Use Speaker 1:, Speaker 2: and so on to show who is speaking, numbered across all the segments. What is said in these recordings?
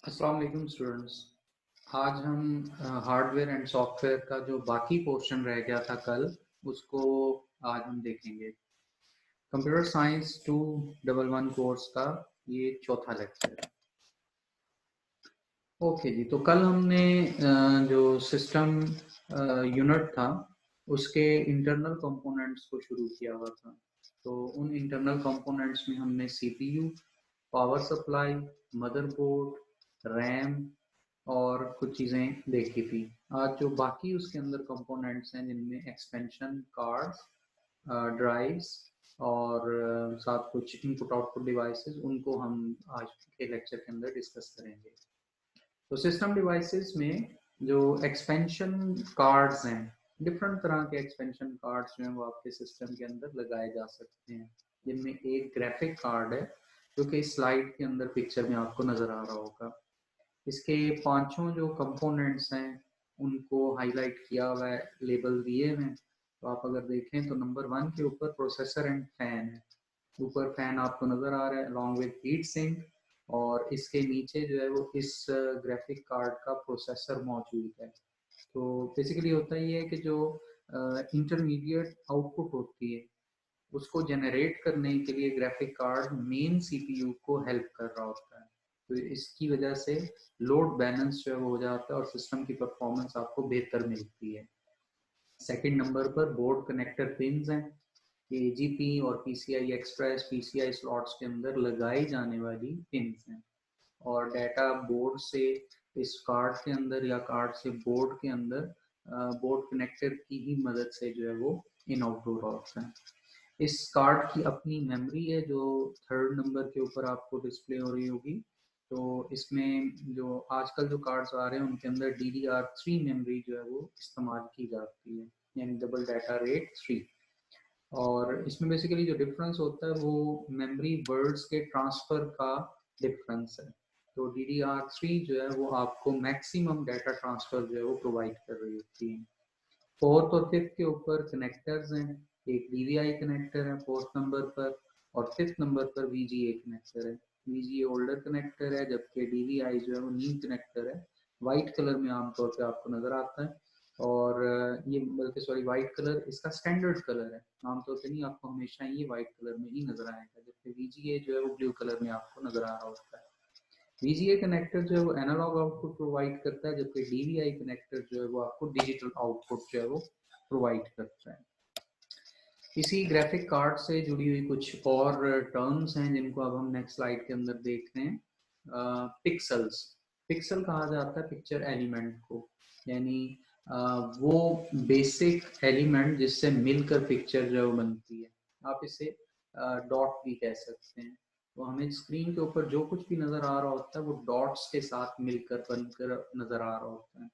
Speaker 1: अस्सलाम वालेकुम स्टूडेंट्स। आज हम हार्डवेयर एंड सॉफ्टवेयर का जो बाकी पोर्शन रह गया था कल, उसको आज हम देखेंगे। कंप्यूटर साइंस 211 कोर्स का ये चौथा लेक्चर है। ओके जी, तो कल हमने जो सिस्टम यूनिट था उसके इंटरनल कंपोनेंट्स को शुरू किया हुआ था। तो उन इंटरनल कंपोनेंट्स में हमने CPU, power supply, motherboard, RAM और कुछ चीज़ें देखी थी। आज जो बाकी उसके अंदर कंपोनेंट्स हैं जिनमें एक्सपेंशन कार्ड्स, ड्राइव्स और साथ कुछ इनपुट आउटपुट डिवाइसेस, उनको हम आज के लेक्चर के अंदर डिस्कस करेंगे। तो सिस्टम डिवाइसेस में जो एक्सपेंशन कार्ड्स हैं, डिफरेंट तरह के एक्सपेंशन कार्ड्स जो हैं वो आपके सिस्टम के अंदर लगाए जा सकते हैं। जिनमें एक ग्राफिक कार्ड है जो कि स्लाइड के अंदर पिक्चर में आपको नजर आ रहा होगा। इसके पांचों जो कंपोनेंट्स हैं उनको हाईलाइट किया हुआ है, लेबल दिए हुए हैं। तो आप अगर देखें तो नंबर 1 के ऊपर प्रोसेसर एंड फैन है। ऊपर फैन आपको नजर आ रहा है अलॉन्ग विद हीट सिंक, और इसके नीचे जो है वो इस ग्राफिक कार्ड का प्रोसेसर मौजूद है। तो बेसिकली होता ही है कि जो इंटरमीडिएट आउटपुट होती है उसको जनरेट करने के लिए ग्राफिक कार्ड मेन सीपीयू को हेल्प कर रहा होता है। तो इसकी वजह से लोड बैलेंस जो है वो हो जाता है और सिस्टम की परफॉर्मेंस आपको बेहतर मिलती है। सेकंड नंबर पर बोर्ड कनेक्टर पिन्स हैं। ये जीपी और पीसीआई एक्सप्रेस पीसीआई स्लॉट्स के अंदर लगाई जाने वाली पिन्स हैं, और डाटा बोर्ड से इस कार्ड के अंदर या कार्ड से बोर्ड के अंदर बोर्ड कनेक्टर की ही मदद से जो है वो इन आउट हो रहा होता है। इस कार्ड की अपनी मेमोरी है जो थर्ड नंबर के ऊपर आपको डिस्प्ले हो रही होगी। तो इसमें जो आजकल जो कार्ड्स आ रहे हैं उनके अंदर DDR3 मेमोरी जो है वो इस्तेमाल की जाती है, यानी डबल डाटा रेट 3। और इसमें बेसिकली जो डिफरेंस होता है वो मेमोरी वर्ड्स के ट्रांसफर का डिफरेंस है। तो DDR3 जो है वो आपको मैक्सिमम डाटा ट्रांसफर जो है वो प्रोवाइड कर रही होती है। फोर्थ और फिफ्थ के ऊपर कनेक्टर्स हैं। एक DVI कनेक्टर है फोर्थ नंबर पर, और फिफ्थ नंबर पर VGA कनेक्टर है। VGA ओल्डर कनेक्टर है जबकि DVI जो है वो न्यू कनेक्टर है। वाइट कलर में आमतौर पे आपको नजर आता है, और ये बल्कि सॉरी वाइट कलर इसका स्टैंडर्ड कलर है। आमतौर पे नहीं, आपको हमेशा ये वाइट कलर में ही नजर आएगा, जबकि VGA जो है वो ब्लू कलर में आपको नजर आ रहा होता है। VGA कनेक्टर जो है वो एनालॉग आउटपुट प्रोवाइड करता है, जबकि DVI कनेक्टर जो है वो आपको डिजिटल आउटपुट जो है वो प्रोवाइड करता है। इसी ग्राफिक कार्ड से जुड़ी हुई कुछ और टर्म्स हैं जिनको अब हम नेक्स्ट स्लाइड के अंदर देख रहे हैं। पिक्सल्स, पिक्सल कहा जाता है पिक्चर एलिमेंट को, यानी वो बेसिक एलिमेंट जिससे मिलकर पिक्चर जो बनती है। आप इसे डॉट भी कह सकते हैं। तो हमें स्क्रीन के ऊपर जो कुछ भी नजर आ रहा होता है वो डॉट्स के साथ मिलकर बनकर नजर आ रहा होता है।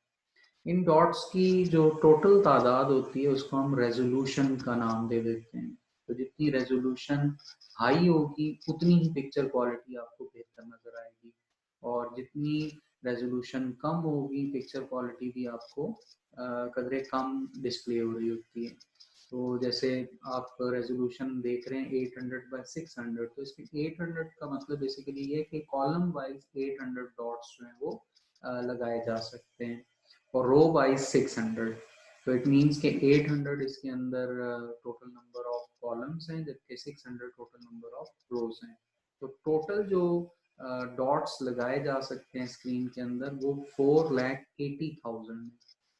Speaker 1: इन डॉट्स की जो टोटल तादाद होती है उसको हम रेजोल्यूशन का नाम दे देते हैं। तो जितनी रेजोल्यूशन हाई होगी उतनी ही पिक्चर क्वालिटी आपको बेहतर नजर आएगी, और जितनी रेजोल्यूशन कम होगी पिक्चर क्वालिटी भी आपको कदरे कम डिस्प्ले हो रही होती है। तो जैसे आप रेजोल्यूशन देख रहे हैं 800 बाय 600, तो इसमें 800 का मतलब बेसिकली ये कि कॉलम वाइज 800 डॉट्स जो है वो लगाए जा सकते हैं, और रो वाइज 600। तो इट मींस के 800 इसके अंदर टोटल नंबर ऑफ कॉलम्स हैं, जबकि 600 टोटल नंबर ऑफ रोज हैं। तो टोटल जो डॉट्स लगाए जा सकते हैं स्क्रीन के अंदर वो 4,80,000 है।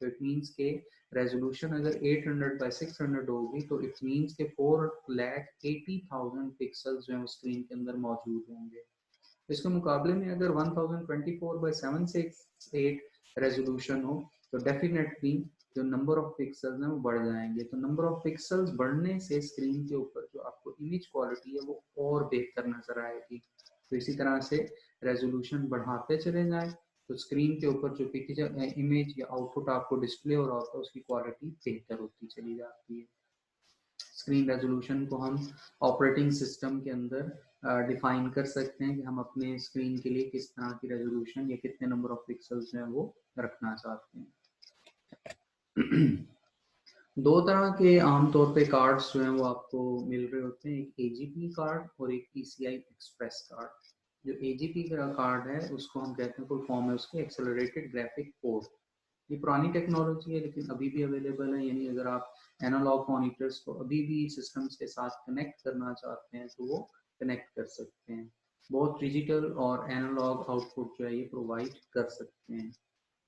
Speaker 1: तो इट मींस के रेजोल्यूशन अगर 800 बाय 600 होगी तो इट मींस के 4,80,000 पिक्सल्स जो है स्क्रीन के अंदर मौजूद होंगे। इसके मुकाबले में अगर 1024 बाय 768 रेजोल्यूशन हो तो डेफिनेटली जो नंबर ऑफ पिक्सल्स हैं वो बढ़ जाएंगे। तो नंबर ऑफ पिक्सल्स बढ़ने से स्क्रीन के ऊपर जो आपको इमेज क्वालिटी है वो और बेहतर नजर आएगी। तो इसी तरह से रेजोल्यूशन बढ़ाते चले जाएं तो स्क्रीन के ऊपर जो पिक्चर इमेज या आउटपुट आपको डिस्प्ले हो रहा होता है उसकी क्वालिटी बेहतर होती चली जाती है। स्क्रीन रेजोल्यूशन को हम ऑपरेटिंग सिस्टम के अंदर डिफाइन कर सकते हैं कि हम अपने स्क्रीन के लिए किस तरह की रेजोल्यूशन या कितने नंबर ऑफ पिक्सल्स जो है वो रखना चाहते हैं। दो तरह के आमतौर पे कार्ड्स जो हैं वो आपको मिल रहे होते हैं, एक AGP कार्ड और एक PCI एक्सप्रेस कार्ड। जो AGP का कार्ड है उसको हम कहते हैं, फुल फॉर्म है उसकी एक्सेलरेटेड ग्राफिक पोर्ट। ये पुरानी टेक्नोलॉजी है लेकिन अभी भी अवेलेबल है, यानी अगर आप एनालॉग मॉनिटर्स को अभी भी सिस्टम्स के साथ कनेक्ट करना चाहते हैं तो वो कनेक्ट कर सकते हैं। बहुत डिजिटल और एनालॉग आउटपुट जो है ये प्रोवाइड कर सकते हैं।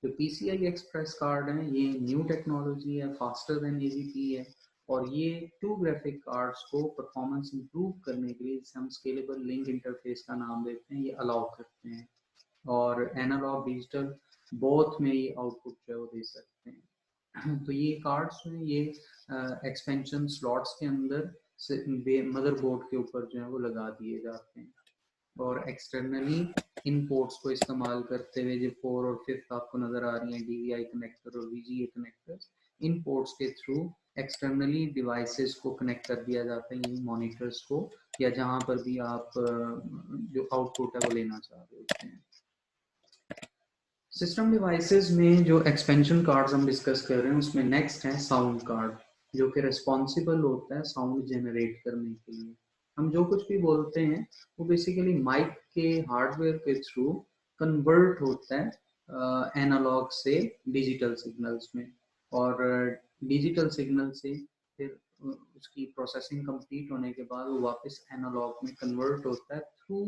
Speaker 1: जो PCI एक्सप्रेस कार्ड है ये न्यू टेक्नोलॉजी है, फास्टर देन AGP है, और ये टू ग्राफिक कार्ड्स को परफॉर्मेंस इंप्रूव करने के लिए, जिसे हम स्केलेबल लिंक इंटरफेस का नाम देते हैं, ये अलाउ करते हैं, और एनालॉग डिजिटल बोथ में ये आउटपुट जो है वो दे सकते हैं। तो ये कार्ड्स जो है ये एक्सपेंशन स्लॉट्स के अंदर मदरबोर्ड के ऊपर जो है वो लगा दिए जाते हैं, और एक्सटर्नली इन पोर्ट्स को इस्तेमाल करते हुए जो 4 और 5 आपको नजर आ रही हैं, DVI कनेक्टर और VGA कनेक्टर्स, इन पोर्ट्स के थ्रू एक्सटर्नली डिवाइसेस को कनेक्ट कर दिया जाता है, इन मॉनिटर्स को, या जहां पर भी आप जो आउटपुट है वो लेना चाह रहे होते हैं। सिस्टम डिवाइसेस में जो एक्सपेंशन कार्ड्स हम डिस्कस कर रहे हैं उसमें नेक्स्ट है साउंड कार्ड, जो कि रिस्पॉन्सिबल होता है साउंड जनरेट करने के लिए। हम जो कुछ भी बोलते हैं वो बेसिकली माइक के हार्डवेयर के थ्रू कन्वर्ट होता है एनालॉग से डिजिटल सिग्नल्स में, और डिजिटल सिग्नल से फिर उसकी प्रोसेसिंग कंप्लीट होने के बाद वो वापस एनालॉग में कन्वर्ट होता है थ्रू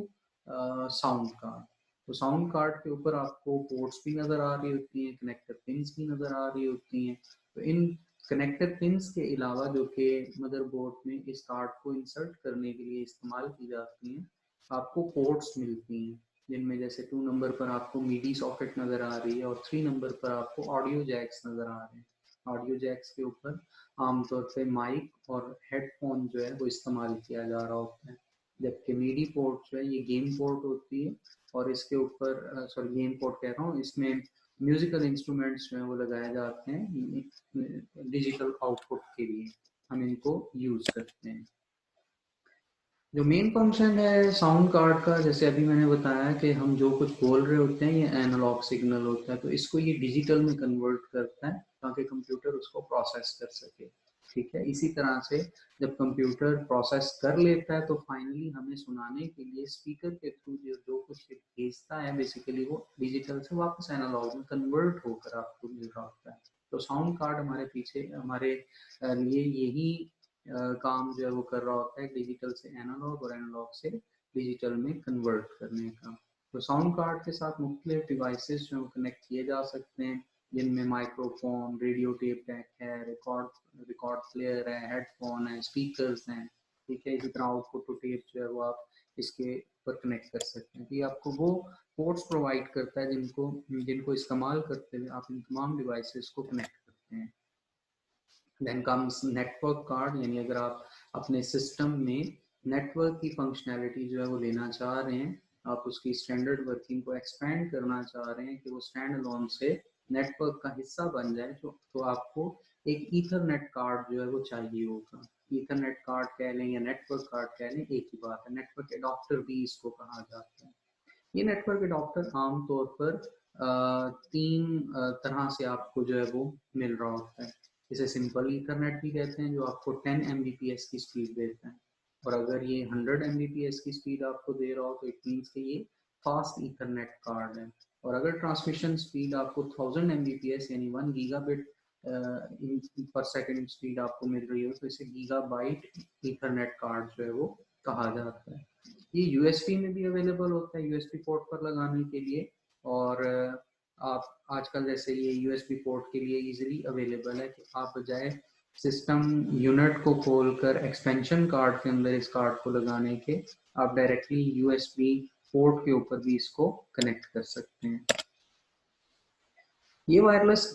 Speaker 1: साउंड कार्ड। तो साउंड कार्ड के ऊपर आपको पोर्ट्स भी नजर आ रही होती हैं, कनेक्टर पिन्स भी नजर आ रही होती हैं। तो इन कनेक्टर पिन्स के अलावा जो कि मदरबोर्ड में इस कार्ड को इंसर्ट करने के लिए इस्तेमाल की जाती हैं, आपको पोर्ट्स मिलती हैं, जिनमें जैसे 2 नंबर पर आपको मीडी सॉकेट नजर आ रही है और 3 नंबर पर आपको ऑडियो जैक्स नजर आ रहे हैं। ऑडियो जैक्स के ऊपर आमतौर पे माइक और हेडफोन जो है वो इस्तेमाल किया जा रहा होता है, जबकि मीडी पोर्ट जो है ये गेम पोर्ट होती है, और इसके ऊपर सॉरी गेम पोर्ट कह रहा हूँ, इसमें म्यूजिकल इंस्ट्रूमेंट्स जो है वो लगाए जाते हैं डिजिटल आउटपुट के लिए, हम इनको यूज करते हैं। जो मेन फंक्शन है साउंड कार्ड का, जैसे अभी मैंने बताया कि हम जो कुछ बोल रहे होते हैं ये एनालॉग सिग्नल होता है, तो इसको ये डिजिटल में कन्वर्ट करता है ताकि कंप्यूटर उसको प्रोसेस कर सके। ठीक है, इसी तरह से जब कंप्यूटर प्रोसेस कर लेता है तो फाइनली हमें सुनाने के लिए स्पीकर के थ्रू जो कुछ भेजता है बेसिकली वो डिजिटल से वापस एनालॉग में कन्वर्ट होकर आपको मिल रहा होता है। तो साउंड कार्ड हमारे पीछे हमारे लिए यही काम जो है वो कर रहा होता है, डिजिटल से एनालॉग और एनालॉग से डिजिटल में कन्वर्ट करने का। तो साउंड कार्ड के साथ मुख्तलिफ डिवाइसेस जो कनेक्ट किए जा सकते हैं, जिनमें माइक्रोफोन, रेडियो टेप डेक है, रिकॉर्ड प्लेयर है, हेडफोन है, स्पीकर्स हैं। ठीक है, इसी तरह आउटपुट टू टेप जो है वो आप इसके ऊपर कनेक्ट कर सकते हैं। तो ये आपको वो पोर्ट्स प्रोवाइड करता है जिनको इस्तेमाल करते हुए आप इन तमाम डिवाइसेस को कनेक्ट करते हैं। देन कम्स नेटवर्क कार्ड, यानी अगर आप अपने सिस्टम में नेटवर्क की फंक्शनैलिटी जो है वो लेना चाह रहे हैं, आप उसकी स्टैंडर्ड वर्किंग को एक्सपेंड करना चाह रहे हैं कि वो स्टैंड अलोन से नेटवर्क का हिस्सा बन जाए, तो आपको एक ईथरनेट कार्ड जो है वो चाहिए होगा। ईथरनेट कार्ड कह लें या नेटवर्क कार्ड कह लें, एक ही बात है। नेटवर्क एडॉप्टर भी इसको कहा जाता है। ये नेटवर्क एडॉप्टर आमतौर पर 3 तरह से आपको जो है वो मिल रहा होता है। इसे सिंपल ईथरनेट भी कहते हैं, जो आपको 10 Mbps की स्पीड देता है, और अगर ये 100 Mbps की स्पीड आपको दे रहा हो तो इट मीन्स कि ये फास्ट ईथरनेट कार्ड है। और अगर ट्रांसमिशन स्पीड आपको 1000 Mbps यानी 1 गीगाबिट पर सेकेंड स्पीड आपको मिल रही हो तो इसे गीगाबाइट ईथरनेट कार्ड जो है वो कहा जाता है। ये यूएसबी में भी अवेलेबल होता है, यूएसबी पोर्ट पर लगाने के लिए, और आप आजकल जैसे ये यूएसबी पोर्ट के लिए इजीली अवेलेबल है कि आप बजाय सिस्टम यूनिट को खोलकर एक्सपेंशन कार्ड के अंदर इस कार्ड को लगाने के, आप डायरेक्टली यूएसबी पोर्ट के ऊपर भी इसको कनेक्ट कर सकते हैं। ये वायरलेस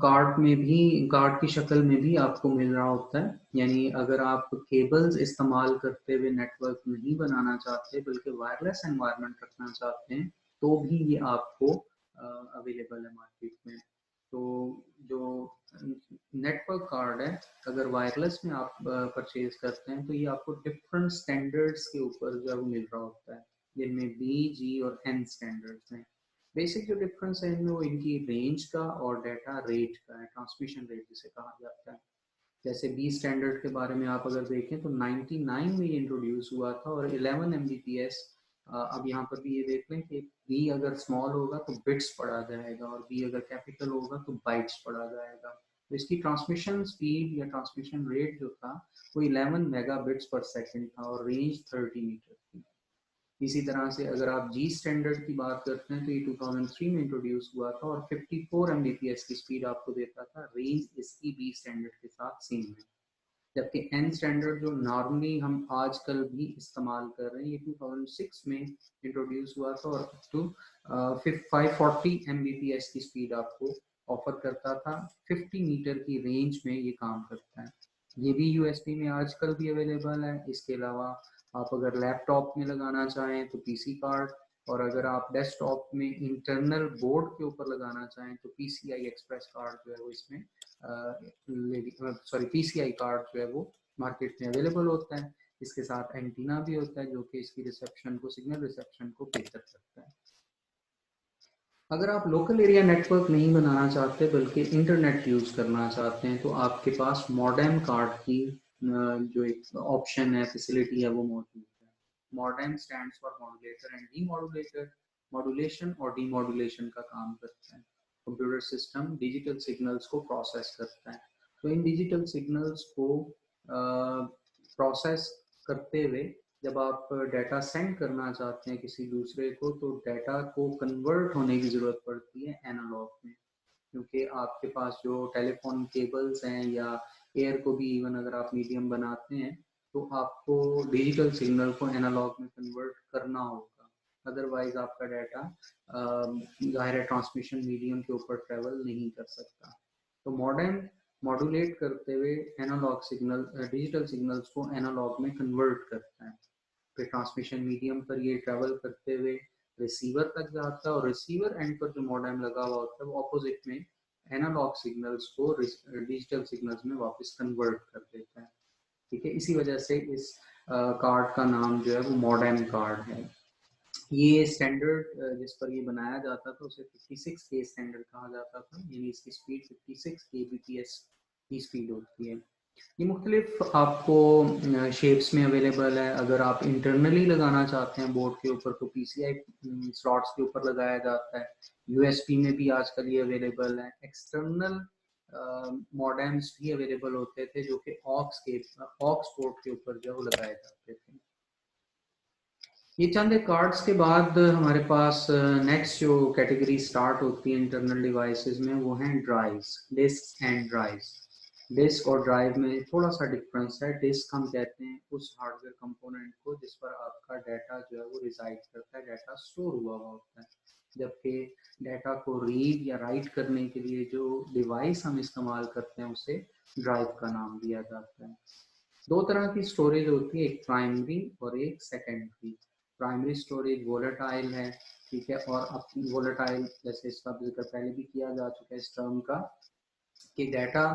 Speaker 1: कार्ड की शक्ल में भी आपको मिल रहा होता है, यानी अगर आप केबल्स इस्तेमाल करते हुए नेटवर्क नहीं बनाना चाहते बल्कि वायरलेस एनवायरनमेंट रखना चाहते हैं तो भी ये आपको अवेलेबल है मार्केट में। तो जो नेटवर्क कार्ड है अगर वायरलेस में आप परचेज करते हैं तो ये आपको डिफरेंट स्टैंडर्ड्स के ऊपर जो मिल रहा होता है, जिनमें बी, जी और एन स्टैंडर्ड्स हैं। बेसिक जो डिफरेंस है इनमें वो इनकी रेंज का और डाटा रेट का है, ट्रांसमिशन रेट जिसे कहा जाता है। जैसे बी स्टैंडर्ड के बारे में आप अगर देखें तो 99 में ये इंट्रोड्यूस हुआ था और 11 Mbps अब यहाँ पर भी ये देख लें कि b अगर स्मॉल होगा तो बिट्स पढ़ा जाएगा और b अगर कैपिटल होगा तो बाइट्स पढ़ा जाएगा। तो इसकी ट्रांसमिशन स्पीड या ट्रांसमिशन रेट जो था वो 11 मेगाबिट्स पर सेकंड था और रेंज 30 मीटर थी। इसी तरह से अगर आप जी स्टैंडर्ड की बात करते हैं तो ये 2003 में इंट्रोड्यूस हुआ था और 54 Mbps की स्पीड आपको देता था। रेंज इसकी बी स्टैंडर्ड के साथ सेम है। जबकि एन स्टैंडर्ड जो नॉर्मली हम आजकल भी इस्तेमाल कर रहे हैं ये 2006 में इंट्रोड्यूस हुआ था और अप टू 540 Mbps की स्पीड आपको ऑफर करता था। 50 मीटर की रेंज में ये काम करता है। ये भी यूएसबी में आजकल भी अवेलेबल है। इसके अलावा आप अगर लैपटॉप में लगाना चाहें तो पीसी कार्ड, और अगर आप डेस्कटॉप में इंटरनल बोर्ड के ऊपर लगाना चाहें तो पीसीआई एक्सप्रेस कार्ड जो है वो इसमें पीसीआई कार्ड जो है वो मार्केट में अवेलेबल होता है। इसके साथ एंटीना भी होता है जो कि इसकी रिसेप्शन को, सिग्नल रिसेप्शन को बेहतर करता है। अगर आप लोकल एरिया नेटवर्क नहीं बनाना चाहते बल्कि इंटरनेट यूज़ करना चाहते हैं तो आपके पास मॉडेम कार्ड की जो एक ऑप्शन है, फैसिलिटी है, वो मौजूद है। Modem stands for modulator and demodulator. Modulation और डीमॉड्यूलेशन का काम करता है। कंप्यूटर सिस्टम डिजिटल सिग्नल्स को प्रोसेस करता है। तो इन डिजिटल सिग्नल्स को प्रोसेस करते हुए जब आप डाटा सेंड करना चाहते हैं किसी दूसरे को तो डाटा को कन्वर्ट होने की ज़रूरत पड़ती है एनालॉग में, क्योंकि आपके पास जो टेलीफोन केबल्स हैं या एयर को भी इवन अगर आप मीडियम बनाते हैं तो आपको डिजिटल सिग्नल को एनालॉग में कन्वर्ट करना होगा। अदरवाइज आपका डाटा ज़ाहिर ट्रांसमिशन मीडियम के ऊपर ट्रेवल नहीं कर सकता। तो मॉडेम मॉड्यूलेट करते हुए एनालॉग सिग्नल डिजिटल सिग्नल्स को एनालॉग में कन्वर्ट करता है। फिर ट्रांसमिशन मीडियम पर ये ट्रेवल करते हुए रिसीवर तक जाता है और रिसीवर एंड पर जो मॉडेम लगा हुआ होता है वो ऑपोजिट में एनालॉग सिग्नल्स को डिजिटल सिग्नल्स में वापस कन्वर्ट कर देता है। ठीक है, इसी वजह से इस कार्ड का नाम जो है वो मॉडेम कार्ड है। ये स्टैंडर्ड जिस पर ये बनाया जाता था उसे 56 के स्टैंडर्ड कहा जाता था, यानी इसकी स्पीड 56 kbps की स्पीड होती है। ये मुख्तलिफ आपको शेप्स में अवेलेबल है। अगर आप इंटरनली लगाना चाहते हैं बोर्ड के ऊपर तो पीसीआई स्लॉट्स के ऊपर लगाया जाता है। यूएसबी में भी आजकल ये अवेलेबल है। एक्सटर्नल मॉडेम्स भी अवेलेबल होते थे जो कि ऑक्स पोर्ट के ऊपर जो लगाए जाते थे। ये चंद कार्ड्स के बाद हमारे पास नेक्स्ट जो कैटेगरी स्टार्ट होती है इंटरनल डिवाइसेस में वो हैं drives, disk and drives. Disk और ड्राइव में थोड़ा सा डिफरेंस है। डिस्क हम कहते हैं उस हार्डवेयर कंपोनेंट को जिस पर आपका डाटा जो है वो रिसाइड करता है, डाटा स्टोर हुआ हुआ होता है। जबकि डाटा को रीड या राइट करने के लिए जो डिवाइस हम इस्तेमाल करते हैं उसे ड्राइव का नाम दिया जाता है। दो तरह की स्टोरेज होती है, एक प्राइमरी और एक सेकेंडरी। प्राइमरी स्टोरेज वोलेटाइल है, ठीक है, और अब वोलेटाइल जैसे इसका जिक्र पहले भी किया जा चुका है इस टर्म का कि डाटा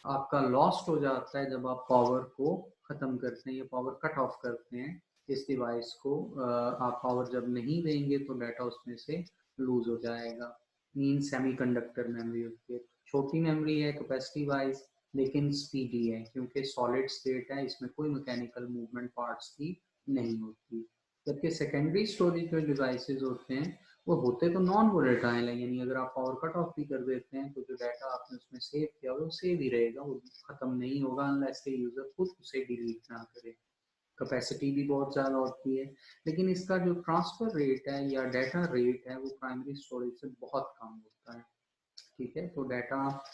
Speaker 1: आपका लॉस्ट हो जाता है जब आप पावर को ख़त्म करते हैं या पावर कट ऑफ करते हैं इस डिवाइस को। आप पावर जब नहीं देंगे तो डाटा उसमें से लूज हो जाएगा। मीन सेमीकंडक्टर मेमोरी होती है, छोटी मेमोरी है कैपेसिटी वाइज लेकिन स्पीडी है क्योंकि सॉलिड स्टेट है, इसमें कोई मैकेनिकल मूवमेंट पार्ट्स की नहीं होती। जबकि सेकेंडरी स्टोरेज जो डिवाइसेस होते हैं वो होते तो नॉन वोलेटाइल है, यानी अगर आप पावर कट ऑफ भी कर देते हैं तो जो डाटा आपने उसमें सेव किया वो सेव ही रहेगा, वो खत्म नहीं होगा अनलेस के यूजर खुद उसे डिलीट ना करे। कैपेसिटी भी बहुत ज़्यादा होती है लेकिन इसका जो ट्रांसफर रेट है या डाटा रेट है वो प्राइमरी स्टोरेज से बहुत कम होता है। ठीक है, तो डाटा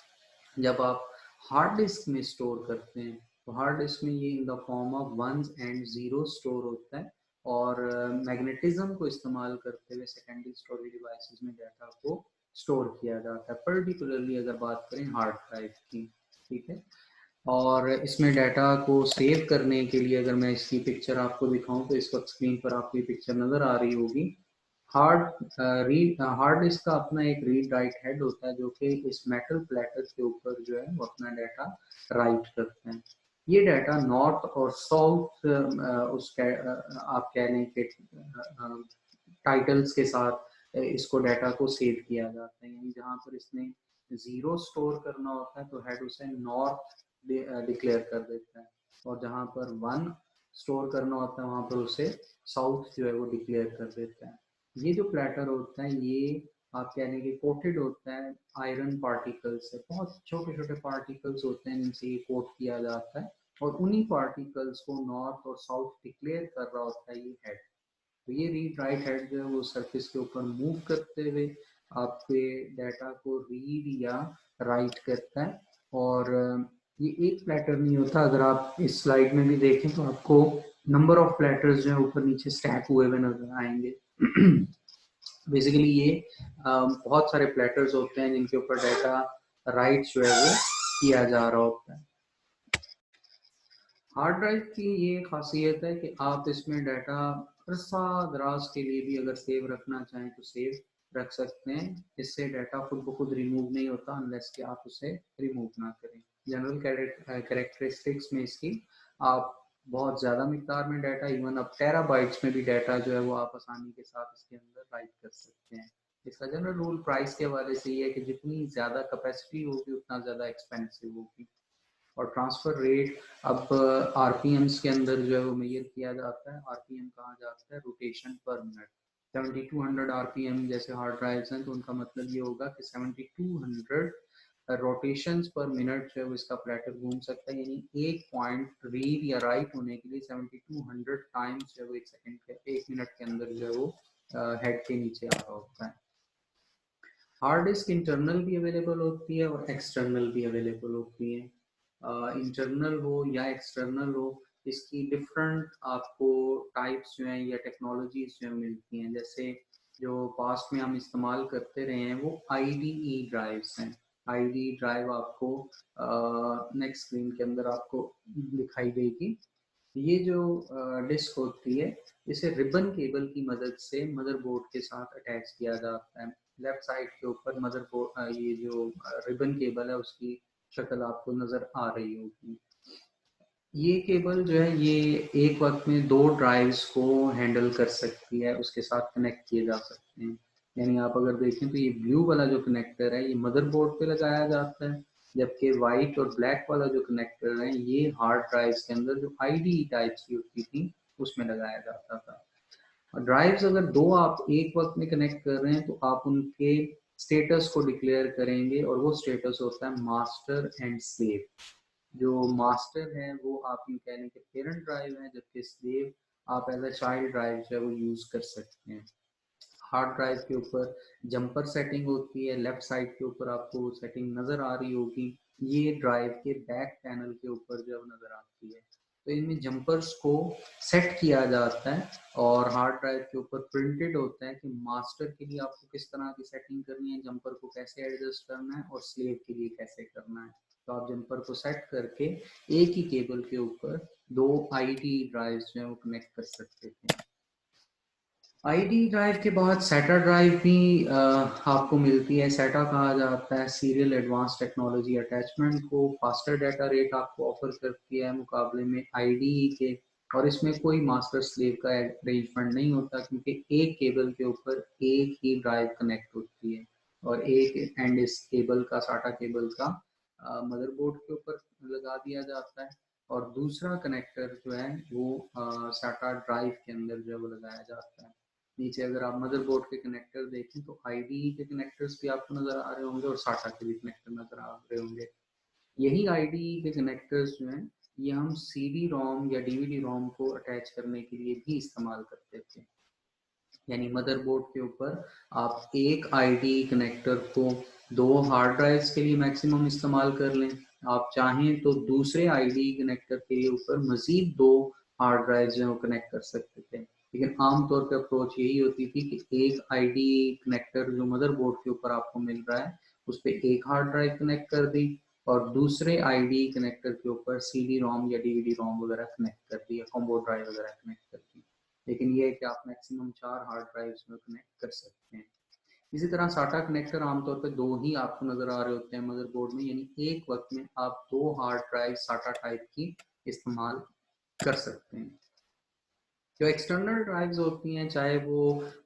Speaker 1: जब आप हार्ड डिस्क में स्टोर करते हैं तो हार्ड डिस्क में ये in the form of ones and zero store होता है और मैग्नेटिज्म को इस्तेमाल करते हुए सेकेंडरी स्टोरेज डिवाइसेस में डाटा को स्टोर किया जाता है, पर्टिकुलरली अगर बात करें हार्ड ड्राइव की। ठीक है, और इसमें डाटा को सेव करने के लिए अगर मैं इसकी पिक्चर आपको दिखाऊं तो इस वक्त स्क्रीन पर आपको ये पिक्चर नज़र आ रही होगी। हार्ड डिस्क का अपना एक रीड राइट हेड होता है जो कि इस मेटल प्लेटर के ऊपर जो है वो अपना डाटा राइट करते हैं। ये डाटा नॉर्थ और साउथ आप कह लें कि टाइटल्स के साथ इसको डाटा को सेव किया जाता है, यानी जहाँ पर इसने जीरो स्टोर करना होता है तो हेड उसे नॉर्थ डिक्लेयर कर देता है और जहाँ पर वन स्टोर करना होता है वहाँ पर उसे साउथ जो है वो डिक्लेयर कर देता है। ये जो प्लेटर होता है ये आप कहने के कोटेड होता है आयरन पार्टिकल्स से, बहुत छोटे छोटे पार्टिकल्स होते हैं जिनसे ये कोट किया जाता है, और उन्हीं पार्टिकल्स को नॉर्थ और साउथ डिक्लेयर कर रहा होता है ये हेड। तो ये रीड राइट हेड जो है वो सरफेस के ऊपर मूव करते हुए आपके डाटा को रीड या राइट करता है। और ये एक प्लेटर नहीं होता, अगर आप इस स्लाइड में भी देखें तो आपको नंबर ऑफ प्लेटर्स जो है ऊपर नीचे स्टैक हुए हुए नजर आएंगे। बेसिकली ये बहुत सारे प्लेटर्स होते हैं जिनके ऊपर डाटा राइट जो है वो किया जा रहा होता है। हार्ड ड्राइव की ये खासियत है कि आप इसमें डाटा अरसा दराज के लिए भी अगर सेव रखना चाहें तो सेव रख सकते हैं। इससे डाटा खुद ब खुद रिमूव नहीं होता अनलेस कि आप उसे रिमूव ना करें। जनरल कैरेक्टरिस्टिक्स में इसकी आप बहुत ज़्यादा मिकदार में डाटा, इवन अब टेराबाइट्स में भी डाटा जो है वो आप आसानी के साथ इसके अंदर राइट कर सकते हैं। इसका जनरल रूल प्राइस के हवाले से ये है कि जितनी ज़्यादा कैपेसिटी होगी उतना ज़्यादा एक्सपेंसिव होगी। और ट्रांसफर रेट अब आरपीएम्स के अंदर जो है वो मेजर किया जाता है। आरपीएम कहा जाता है रोटेशन पर मिनट। 7200 आरपीएम जैसे हार्ड ड्राइव्स हैं तो उनका मतलब ये होगा कि 7200 रोटेशंस पर मिनट जो है वो इसका प्लेटर घूम सकता है। यानी एक पॉइंट रीड या राइट होने के लिए 7200 टाइम्स जो है वो एक सेकंड के 1 मिनट के अंदर जो है वो हेड के नीचे आ रहा होता है। हार्ड डिस्क इंटरनल भी अवेलेबल होती है और एक्सटर्नल भी अवेलेबल होती है। इंटरनल हो या एक्सटर्नल हो, इसकी डिफरेंट आपको टाइप्स जो हैं या टेक्नोलॉजीज जो मिलती हैं। जैसे जो पास्ट में हम इस्तेमाल करते रहे हैं वो आईडीई ड्राइव्स हैं। आईडीई ड्राइव आपको नेक्स्ट स्क्रीन के अंदर आपको दिखाई देगी। ये जो डिस्क होती है इसे रिबन केबल की मदद से मदरबोर्ड के साथ अटैच किया जाता है। लेफ्ट साइड के ऊपर मदरबोर्ड ये जो रिबन केबल है उसकी शक्ल आपको नजर आ रही होगी। ये केबल जो है ये एक वक्त में 2 ड्राइव्स को हैंडल कर सकती है, उसके साथ कनेक्ट किए जा सकते हैं। यानी आप अगर देखें तो ये ब्लू वाला जो कनेक्टर है ये मदरबोर्ड पे लगाया जाता है, जबकि वाइट और ब्लैक वाला जो कनेक्टर है ये हार्ड ड्राइव्स के अंदर जो आईडी टाइप्स की होती थी उसमें लगाया जाता था। और ड्राइव्स अगर 2 आप एक वक्त में कनेक्ट कर रहे हैं तो आप उनके स्टेटस को डिक्लेयर करेंगे, और वो स्टेटस होता है मास्टर एंड स्लेव। जो मास्टर है वो आप यूँ कह लें कि पेरेंट ड्राइव है, जबकि स्लेव आप एज अ चाइल्ड ड्राइव जो है वो यूज कर सकते हैं। हार्ड ड्राइव के ऊपर जंपर सेटिंग होती है, लेफ्ट साइड के ऊपर आपको सेटिंग नजर आ रही होगी। ये ड्राइव के बैक पैनल के ऊपर जो नजर आती है। तो इनमें जंपर्स को सेट किया जाता है और हार्ड ड्राइव के ऊपर प्रिंटेड होता है कि मास्टर के लिए आपको किस तरह की सेटिंग करनी है, जंपर को कैसे एडजस्ट करना है, और स्लेव के लिए कैसे करना है। तो आप जंपर को सेट करके एक ही केबल के ऊपर 2 आईडी ड्राइव्स जो है वो कनेक्ट कर सकते थे। आईडी ड्राइव के बाद सेटा ड्राइव भी आपको मिलती है। सेटा कहा जाता है सीरियल एडवांस टेक्नोलॉजी अटैचमेंट को। फास्टर डाटा रेट आपको ऑफर करती है मुकाबले में आईडीई के, और इसमें कोई मास्टर स्लेव का अरेंजमेंट नहीं होता क्योंकि एक केबल के ऊपर एक ही ड्राइव कनेक्ट होती है, और एक एंड इस केबल का साटा केबल का मदरबोर्ड के ऊपर लगा दिया जाता है, और दूसरा कनेक्टर जो है वो साटा ड्राइव के अंदर जो है वो लगाया जाता है। नीचे अगर आप मदरबोर्ड के कनेक्टर देखें तो आईडीई के कनेक्टर्स भी आपको नजर आ रहे होंगे और साटा के भी कनेक्टर नजर आ रहे होंगे। यही आईडीई के कनेक्टर्स जो हैं ये हम सीडी रोम या डीवीडी रोम को अटैच करने के लिए भी इस्तेमाल करते थे। यानी मदरबोर्ड के ऊपर आप एक आईडीई कनेक्टर को 2 हार्ड ड्राइव्स के लिए मैक्सिमम इस्तेमाल कर लें। आप चाहें तो दूसरे आईडीई कनेक्टर के ऊपर मजीद 2 हार्ड ड्राइव्स जो कनेक्ट कर सकते थे। लेकिन आमतौर पर अप्रोच यही होती थी कि एक आईडीई कनेक्टर जो मदरबोर्ड के ऊपर आपको मिल रहा है उस पर एक हार्ड ड्राइव कनेक्ट कर दी, और दूसरे आईडीई कनेक्टर के ऊपर सीडी रोम या डीवीडी रोम वगैरह कनेक्ट कर दी या कॉम्बो ड्राइव वगैरह कनेक्ट कर दी। लेकिन ये है कि आप मैक्सिमम 4 हार्ड ड्राइव्स में कनेक्ट कर सकते हैं। इसी तरह साटा कनेक्टर आमतौर पे 2 ही आपको नजर आ रहे होते हैं मदरबोर्ड में, यानी एक वक्त में आप 2 हार्ड ड्राइव साटा टाइप की इस्तेमाल कर सकते हैं। जो एक्सटर्नल ड्राइव्स होती हैं चाहे वो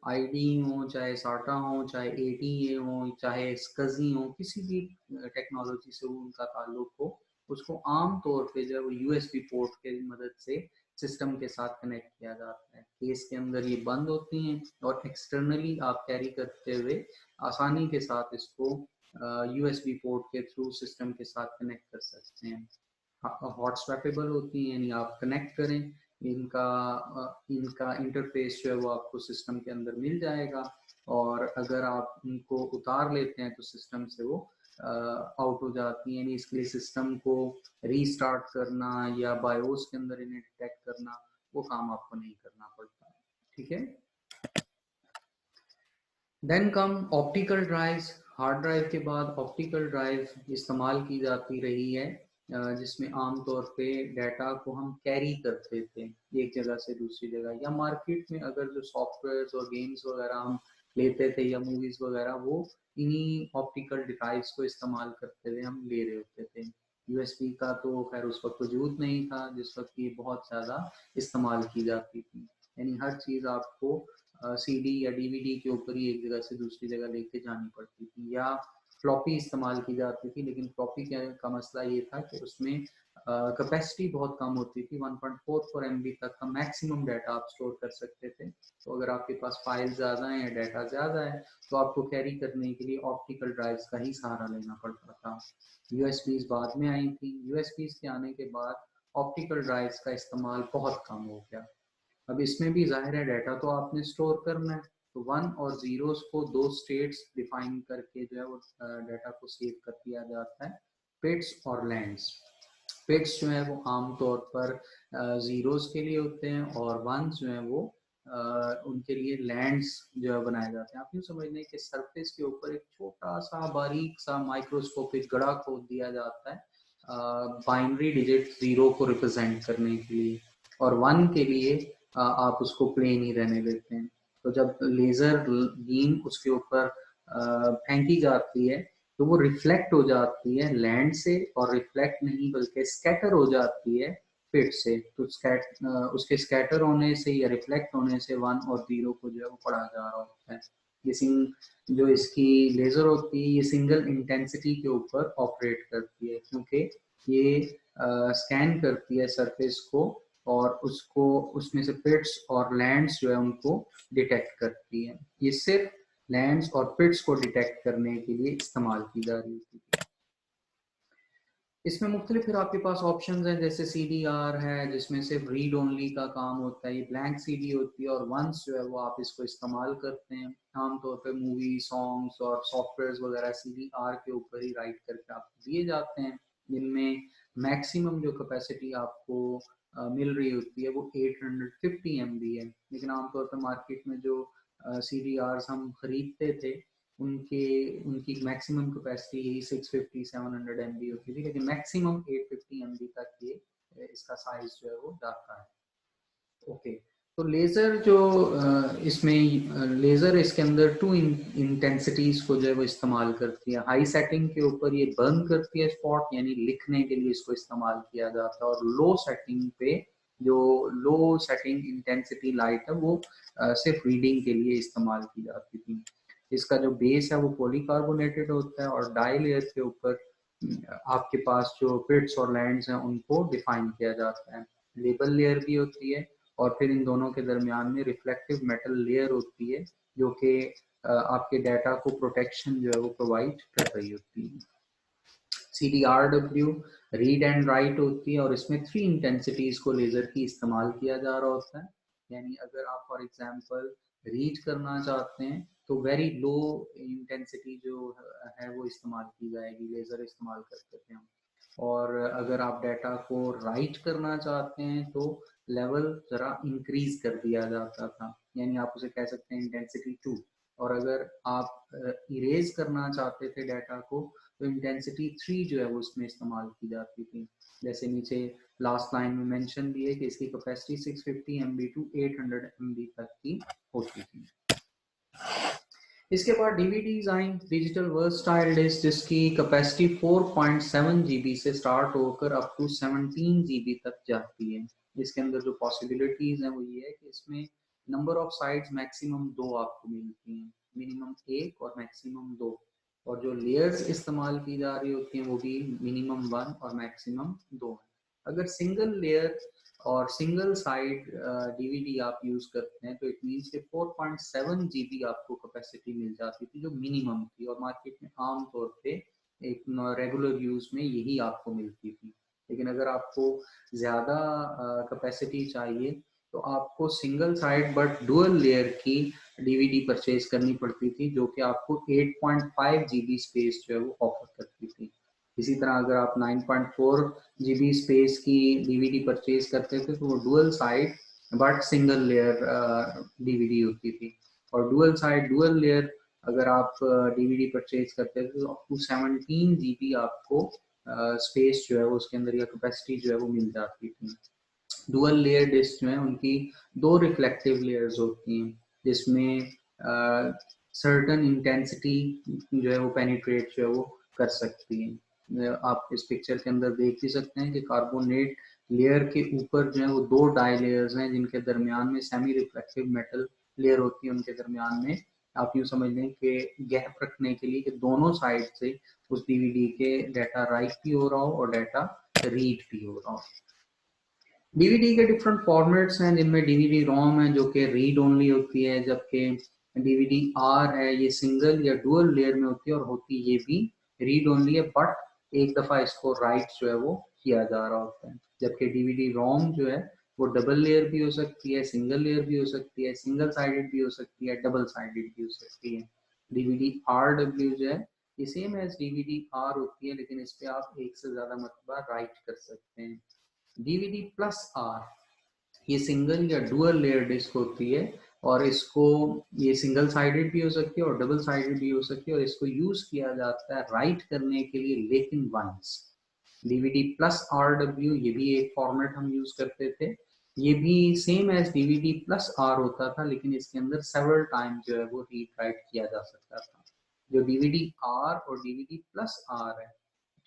Speaker 1: आईडी हो, चाहे साटा हो, चाहे एटीए हो, चाहे स्कजी हो, किसी भी टेक्नोलॉजी से उनका ताल्लुक हो, उसको आम तौर पे जो है वो यूएसबी पोर्ट की मदद से सिस्टम के साथ कनेक्ट किया जाता है। केस के अंदर ये बंद होती हैं और एक्सटर्नली आप कैरी करते हुए आसानी के साथ इसको यूएसबी पोर्ट के थ्रू सिस्टम के साथ कनेक्ट कर सकते हैं। हॉट स्वैपेबल होती हैं, यानी आप कनेक्ट करें इनका इनका इंटरफेस जो है वो आपको सिस्टम के अंदर मिल जाएगा, और अगर आप उनको उतार लेते हैं तो सिस्टम से वो आउट हो जाती है। यानी इसके लिए सिस्टम को रीस्टार्ट करना या बायोस के अंदर इन्हें डिटेक्ट करना, वो काम आपको नहीं करना पड़ता। ठीक है। Then come optical drives. Hard drive के बाद ऑप्टिकल ड्राइव इस्तेमाल की जाती रही है, जिसमें आमतौर पे डाटा को हम कैरी करते थे एक जगह से दूसरी जगह, या मार्केट में अगर जो सॉफ्टवेयर और गेम्स वगैरह हम लेते थे या मूवीज वगैरह, वो इन्हीं ऑप्टिकल डिवाइस को इस्तेमाल करते हुए हम ले रहे होते थे। यूएसबी का तो खैर उस वक्त वजूद नहीं था जिस वक्त ये बहुत ज़्यादा इस्तेमाल की जाती थी। यानी हर चीज़ आपको सीडी या डीवीडी के ऊपर ही एक जगह से दूसरी जगह लेके जानी पड़ती थी, या फ्लॉपी इस्तेमाल की जाती थी। लेकिन फ्लॉपी का मसला ये था कि उसमें कैपेसिटी बहुत कम होती थी। 1.44 MB तक का मैक्सिमम डाटा आप स्टोर कर सकते थे। तो अगर आपके पास फाइल ज़्यादा है या डाटा ज़्यादा है तो आपको कैरी करने के लिए ऑप्टिकल ड्राइव्स का ही सहारा लेना पड़ता था। यूएसबीज बाद में आई थी। यूएसबीज के आने के बाद ऑप्टिकल ड्राइव्स का इस्तेमाल बहुत कम हो गया। अब इसमें भी जाहिर है डाटा तो आपने स्टोर करना है, तो 1 और 0 को दो स्टेट्स डिफाइन करके जो है वो डाटा को सेव कर दिया जाता है, पिट्स और लैंड्स। पिट्स जो है वो आमतौर पर जीरोस के लिए होते हैं, और वंस जो है वो उनके लिए लैंड्स जो है बनाए जाते हैं। आप यूँ समझने कि सरफेस के ऊपर एक छोटा सा बारीक सा माइक्रोस्कोपिक गड़ा खोद दिया जाता है बाइनरी डिजिट 0 को रिप्रेजेंट करने के लिए, और 1 के लिए आप उसको प्लेन ही रहने देते हैं। तो जब लेजर बीम उसके ऊपर फेंकी जाती है तो वो रिफ्लेक्ट हो जाती है लैंड से, और रिफ्लेक्ट नहीं बल्कि स्कैटर हो जाती है पिट से। तो उसके स्कैटर होने से या रिफ्लेक्ट होने से 1 और 0 को जो है वो पढ़ा जा रहा होता है। ये जो इसकी लेजर होती है ये सिंगल इंटेंसिटी के ऊपर ऑपरेट करती है, क्योंकि ये स्कैन करती है सरफेस को और उसको उसमें से पिट्स और लैंड्स जो है उनको डिटेक्ट करती है। ये सिर्फ लैंड्स और पिट्स को डिटेक्ट करने के लिए इस्तेमाल की जा रही थी। इसमें मुख्तलिफ फिर आपके पास ऑप्शंस हैं, जैसे CDR है जिसमें सिर्फ रीड ओनली का काम होता है, ये ब्लैंक CD होती है, और वंस जो है वो आप इसको इस्तेमाल करते हैं आमतौर पे मूवी सॉन्ग्स और सॉफ्टवेयर वगैरह CDR के ऊपर ही राइट करके आपको दिए जाते हैं, जिनमें मैक्सिमम जो कैपेसिटी आपको मिल रही होती है वो 850 MB है। लेकिन आमतौर पर मार्केट में जो CDRs हम खरीदते थे उनके उनकी मैक्सिमम कैपेसिटी यही 650-700 MB होती थी, लेकिन मैक्सिमम 850 MB तक ये इसका साइज जो है वो जाता है। ओके, तो लेज़र जो इसमें लेज़र इसके अंदर टू इंटेंसिटीज को जो है वो इस्तेमाल करती है। हाई सेटिंग के ऊपर ये बर्न करती है स्पॉट, यानी लिखने के लिए इसको इस्तेमाल किया जाता है, और लो सेटिंग पे जो लो सेटिंग इंटेंसिटी लाइट है वो सिर्फ रीडिंग के लिए इस्तेमाल की जाती थी। इसका जो बेस है वो पॉलीकार्बोनेटेड होता है, और डाई लेयर के ऊपर आपके पास जो पिट्स और लैंड्स हैं उनको डिफाइन किया जाता है। लेबल लेयर भी होती है, और फिर इन दोनों के दरमियान में रिफ्लेक्टिव मेटल लेयर होती है जो कि आपके डाटा को प्रोटेक्शन जो है वो प्रोवाइड कर रही होती है। CDRW रीड एंड राइट होती है, और इसमें 3 इंटेंसिटीज को लेजर की इस्तेमाल किया जा रहा होता है। यानी अगर आप फॉर एग्जांपल रीड करना चाहते हैं तो वेरी लो इंटेंसिटी जो है वो इस्तेमाल की जाएगी, लेजर इस्तेमाल करते थे हम। और अगर आप डाटा को राइट करना चाहते हैं तो लेवल जरा इंक्रीज कर दिया जाता था, यानी आप उसे कह सकते हैं इंटेंसिटी 2। और अगर आप इरेज करना चाहते थे डाटा को तो इंटेंसिटी 3 जो है वो उसमें इस्तेमाल की जाती थी। जैसे नीचे लास्ट लाइन में मेंशन भी है कि इसकी कैपेसिटी 650 MB टू 800 MB तक की होती थी। इसके बाद डीवीडीज आई, डिजिटल वर्सटाइल डिस्क, जिसकी कैपेसिटी 4.7 GB से स्टार्ट होकर अप टू 17 GB तक जाती है। इसके अंदर जो पॉसिबिलिटीज हैं वो ये है कि इसमें नंबर ऑफ साइड्स मैक्सिमम 2 आपको मिलती हैं, मिनिमम 1 और मैक्सिमम 2, और जो लेयर्स इस्तेमाल की जा रही होती हैं वो भी मिनिमम 1 और मैक्सिमम 2 है। अगर सिंगल लेयर और सिंगल साइड डीवीडी आप यूज करते हैं तो इट मीन्स कि 4.7 जीबी आपको कैपेसिटी मिल जाती थी जो मिनिमम थी, और मार्केट में आम तौर पे एक रेगुलर यूज में यही आपको मिलती थी। लेकिन अगर आपको ज़्यादा कैपेसिटी चाहिए तो आपको single side but dual layer की डीवीडी परचेज करनी पड़ती थी, जो कि आपको 8.5 जीबी स्पेस जो है वो ऑफर करती थी। इसी तरह अगर आप 9.4 जीबी स्पेस की डीवीडी परचेज करते थे तो वो dual side but single layer DVD होती थी। और डुअल साइड डुअल लेयर अगर आप डीवीडी परचेज करते थे तो आपको 17 जीबी आपको स्पेस जो है वो उसके अंदर या कैपेसिटी जो है वो मिल जाती थी। डुअल लेयर डिस्क जो है उनकी दो रिफ्लेक्टिव लेयर्स होती हैं, जिसमें सर्टन इंटेंसिटी जो है वो पेनिट्रेट जो है वो कर सकती है। आप इस पिक्चर के अंदर देख भी सकते हैं कि कार्बोनेट लेयर के ऊपर जो है वो दो डाई लेयर्स हैं, जिनके दरमियान में सेमी रिफ्लेक्टिव मेटल लेयर होती है। उनके दरमियान में आप यूँ समझ लें कि गैप रखने के लिए कि दोनों साइड से उस डीवीडी के डाटा राइट भी हो रहा हो और डाटा रीड भी हो रहा हो। डीवीडी के डिफरेंट फॉर्मेट्स हैं, जिनमें डीवीडी रोम है जो कि रीड ओनली होती है, जबकि डीवीडी आर है ये सिंगल या डुअल लेयर में होती है और होती ये भी रीड ओनली है, बट एक दफा इसको राइट जो है वो किया जा रहा होता है। जबकि डीवीडी रोम जो है वो डबल लेयर भी हो सकती है, सिंगल लेयर भी हो सकती है, सिंगल साइडेड भी हो सकती है, डबल साइडेड भी हो सकती है। डीवीडी आर डब्ल्यू जो है ये सेम एज डीवीडी आर होती है, लेकिन इस पे आप एक से ज्यादा मरतबा राइट कर सकते हैं। डीवीडी प्लस आर ये सिंगल या डुअल लेयर डिस्क होती है, और इसको ये सिंगल साइडेड भी हो सकती है और डबल साइडेड भी हो सकती है, और इसको यूज किया जाता है राइट करने के लिए लेकिन once. DVD plus R W ये भी एक फॉर्मेट हम यूज करते थे, ये भी same as DVD plus R होता था, लेकिन इसके अंदर सेवरल टाइम जो है वो रीड राइट किया जा सकता था। जो डीवीडी आर और डीवीडी प्लस आर है,